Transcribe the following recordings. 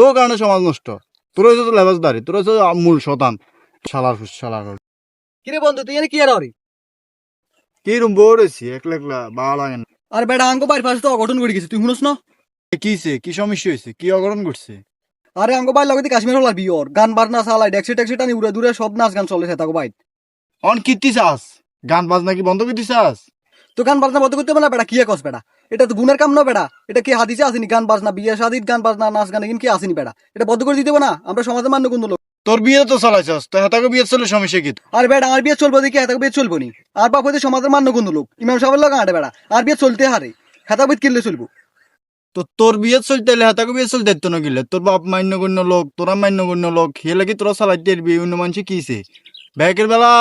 তোর কারণে সমাজ নষ্ট। তোর হয়েছে তো লেবাসদারি, তোর হয়েছে মূল শতান। শালার ফুস শালার। কিরে বন্ধু তুই এনে কি আর হরি? কি রুম বউ রয়েছি একলা একলা ভালো লাগে না। আর বেটা আঙ্গ বাড়ির পাশে তো অঘটন ঘটে গেছে, তুই শুনস না? কিছে কি সমস্যা হয়েছে, কি অঘটন ঘটছে? আরে আঙ্গ বাড়ির লগতে কাশ্মীর হলার বিয়র গান বাজনা চালাই ডেক্সি টেক্সি টানি উড়ে দূরে সব নাচ গান চলে তাকে বাইত। অন কীর্তি চাস, গান বাজনা কি বন্ধ করতে চাস? তো গান বাজনা বন্ধ করতে হবে না বেটা, কি কস বেটা? এটা তো গুণের কাম না বেটা, এটা কি হাদিসে আসেনি? গান বাজনা বিয়ে শাদির গান বাজনা নাচ গান এগুন কি আসেনি বেটা? এটা বন্ধ করে দিতে হবে না, আমরা সমাজে মান্য কোন লোক। তোর বিয়ে তো চালাইছস, তো হেতাকে বিয়ে চলে সমস্যা কি? আর বেটা আর বিয়ে চলবো দেখি হেতাকে বিয়ে চলবো নি? আর বাপ হইতে সমাজের মান্য কোন লোক ইমাম সাহেবের লোক আটে বেটা, আর বিয়ে চলতে হারে হেতা বিয়ে কিনলে চলবো। তো তোর বিয়ে চলতে এলে হেতাকে বিয়ে চলতে দিত না গেলে, তোর বাপ মান্যগণ্য লোক, তোরা মান্যগণ্য লোক, হেলে কি তোরা চালাইতে পারবি? অন্য মানুষে কিছে ব্যাকের বেলা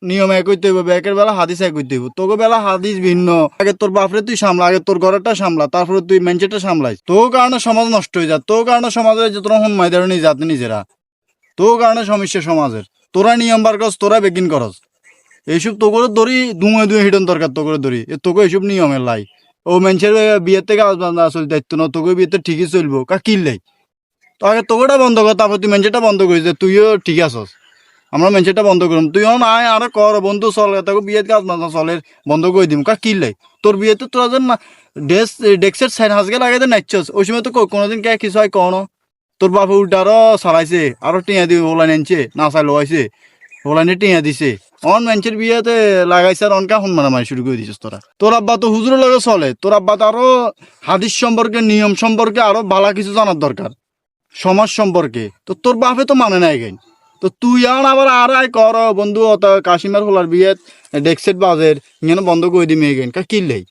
নিয়ম এক হইতে হইব, ব্যাকের বেলা হাদিস এক হইতে হইব। তোকে বেলা হাদিস ভিন্ন। আগে তোর বাপরে তুই সামলা, আগে তোর ঘরটা সামলা, তারপরে তুই মেঞ্চেটা সামলাই। তোর কারণে সমাজ নষ্ট হয়ে যা, তোর কারণে সমাজের যে তোরা হন মাইদার নিয়ে যাতে নিজেরা, তোর কারণে সমস্যা সমাজের। তোরা নিয়ম বার করস, তোরা বেগিন করস। এইসব তো করে ধরি দুয়ে দুয়ে হিডন দরকার, তো করে ধরি তোকে এইসব নিয়মের লাই। ও মানুষের বিয়ের থেকে আসলে দায়িত্ব না, তোকে বিয়েতে ঠিকই চলবো কা কিনলেই। তো আগে তোকেটা বন্ধ কর, তারপর তুই মেঞ্চেটা বন্ধ করিস যে তুইও ঠিক আছস। আমরা মেঞ্চেটা বন্ধ করুম, তুইও নাই আরো কর বন্ধু চলে, তোকে বিয়ের কাজ বাজনা চলে বন্ধ করে দিম কা কিনলেই। তোর বিয়েতে তোরা যেন না ডেস্কের সাইড হাসগে লাগাই দে নাচছস, ওই সময় তো কোনোদিন কে কিছু হয় কনো? তোর বাপে উল্টা আরো চালাইছে, আরো টিয়া দিয়ে ওলাই আনছে, না চাই লোয়াইছে, ওলাইনে টিয়া দিছে। অন মানুষের বিয়েতে লাগাইছে আর অনকা হন মারামারি শুরু করে দিছিস তোরা। তোর আব্বা তো হুজুরের লগে চলে, তোর আব্বা তো আরো হাদিস সম্পর্কে নিয়ম সম্পর্কে আরো ভালো কিছু জানার দরকার, সমাজ সম্পর্কে। তো তোর বাপে তো মানে নাই গাইন। তো তুই আবার আর আয় কর বন্ধু, অত কাশিমার হোলার বিয়ে ডেক্সেট বাজের ইങ്ങനെ বন্ধ করে দিমে গাইন কা কিনলেই।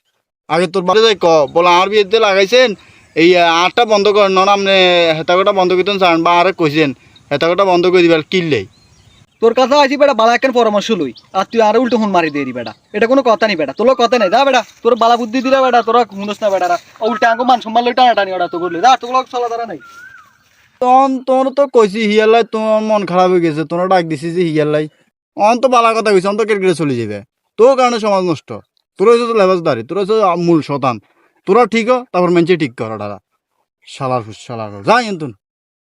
আগে তোর বাপে যাই ক বলে আমার বিয়েতে লাগাইছেন এই আটটা বন্ধ করেন, নন আপনি হেতাকটা বন্ধ করতেন চান বা আরে কইছেন হেতাকটা বন্ধ করে দিবার কিনলেই। তোর কাছে আইছি বেটা বালা একটা পরামর্শ লই, আর তুই আরো উল্টো ফোন মারি দিয়ে দি বেটা। এটা কোনো কথা নেই বেটা, তোর কথা নেই দা বেটা, তোর বালা বুদ্ধি দিলা বেটা, তোরা শুনস না বেটা। উল্টা আঙ্গ মান সম্মান লই টানা টানি ওটা তো করলে দা, তোর চলা দাঁড়া নাই। তোর তো কইছি হিয়ালাই, তোমার মন খারাপ হয়ে গেছে, তোরা ডাক দিছি যে হিয়ালাই। অন তো বালা কথা কইছি, অন তো কেটে চলে যাবে। তোর কারণে সমাজ নষ্ট। তোরা হচ্ছে তো লেবাসদারি, তোরা হচ্ছে মূল শতান। তোরা ঠিক হ, তারপর মেঞ্চে ঠিক কর। শালার ফুস শালার যাই এন্তুন।